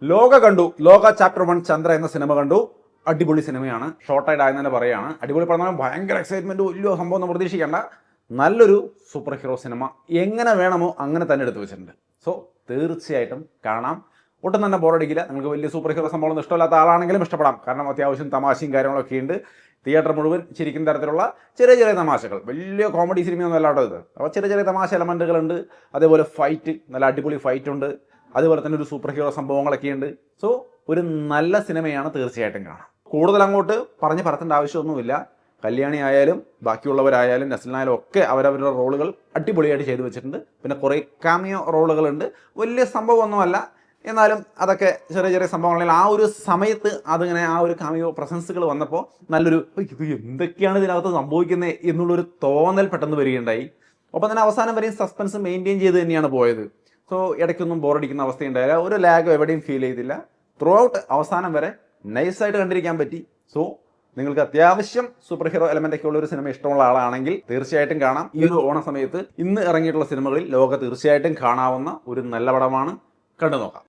ലോക കണ്ടു. ലോക ചാപ്റ്റർ 1 ചന്ദ്ര എന്ന സിനിമ കണ്ടു. അടിപൊളി സിനിമയാണ്. ഷോർട്ടായിട്ട് ആയെന്ന് തന്നെ പറയുകയാണ്. അടിപൊളി പറഞ്ഞാൽ ഭയങ്കര എക്സൈറ്റ്മെന്റ്, വലിയ സംഭവം ഒന്നും പ്രതീക്ഷിക്കേണ്ട. നല്ലൊരു സൂപ്പർ ഹീറോ സിനിമ എങ്ങനെ വേണമോ അങ്ങനെ തന്നെ എടുത്തു വെച്ചിട്ടുണ്ട്. സോ തീർച്ചയായിട്ടും കാണാം. ഒട്ടും തന്നെ ബോറടിക്കില്ല. നിങ്ങൾക്ക് വലിയ സൂപ്പർ ഹീറോ സംഭവം ഇഷ്ടമില്ലാത്ത ആളാണെങ്കിലും ഇഷ്ടപ്പെടാം. കാരണം അത്യാവശ്യം തമാശയും കാര്യങ്ങളൊക്കെ ഉണ്ട്. തിയേറ്റർ മുഴുവൻ ചിരിക്കുന്ന തരത്തിലുള്ള ചെറിയ ചെറിയ തമാശകൾ. വലിയ കോമഡി സിനിമയൊന്നും അല്ലാട്ടോ ഇത്. അപ്പോൾ ചെറിയ ചെറിയ തമാശ എലമെൻറ്റുകളുണ്ട്. അതേപോലെ ഫൈറ്റ്, നല്ല അടിപൊളി ഫൈറ്റ് ഉണ്ട്. അതുപോലെ തന്നെ ഒരു സൂപ്പർ ഹീറോ സംഭവങ്ങളൊക്കെ ഉണ്ട്. സോ ഒരു നല്ല സിനിമയാണ്, തീർച്ചയായിട്ടും കാണാം. കൂടുതൽ അങ്ങോട്ട് പറഞ്ഞ് പരത്തേണ്ട ആവശ്യമൊന്നുമില്ല. കല്യാണി ആയാലും ബാക്കിയുള്ളവരായാലും നസ്ലിനായാലും ഒക്കെ അവരവരുടെ റോളുകൾ അടിപൊളിയായിട്ട് ചെയ്തു വെച്ചിട്ടുണ്ട്. പിന്നെ കുറേ കാമിയോ റോളുകളുണ്ട്. വലിയ സംഭവമൊന്നുമല്ല, എന്നാലും അതൊക്കെ ചെറിയ ചെറിയ സംഭവങ്ങളിൽ ആ ഒരു സമയത്ത് അതിങ്ങനെ ആ ഒരു കാമിയോ പ്രസൻസുകൾ വന്നപ്പോൾ നല്ലൊരു ഇത് എന്തൊക്കെയാണ് ഇതിനകത്ത് സംഭവിക്കുന്നത് എന്നുള്ളൊരു തോന്നൽ പെട്ടെന്ന് വരികയുണ്ടായി. ഒപ്പം തന്നെ അവസാനം വരെയും സസ്പെൻസ് മെയിൻറ്റെയിൻ ചെയ്ത് തന്നെയാണ് പോയത്. സോ ഇടയ്ക്കൊന്നും ബോറടിക്കുന്ന അവസ്ഥയുണ്ടായില്ല. ഒരു ലാഗോ എവിടെയും ഫീൽ ചെയ്തില്ല. ത്രൂ ഔട്ട് അവസാനം വരെ നൈസായിട്ട് കണ്ടിരിക്കാൻ പറ്റി. സോ നിങ്ങൾക്ക് അത്യാവശ്യം സൂപ്പർ ഹീറോ എലമെന്റ് ഒക്കെ ഉള്ള ഒരു സിനിമ ഇഷ്ടമുള്ള ആളാണെങ്കിൽ തീർച്ചയായിട്ടും കാണാം. ഈ ഒരു ഓണ സമയത്ത് ഇന്ന് ഇറങ്ങിയിട്ടുള്ള സിനിമകളിൽ ലോക തീർച്ചയായിട്ടും കാണാവുന്ന ഒരു നല്ല പടമാണ്. കണ്ടു നോക്കാം.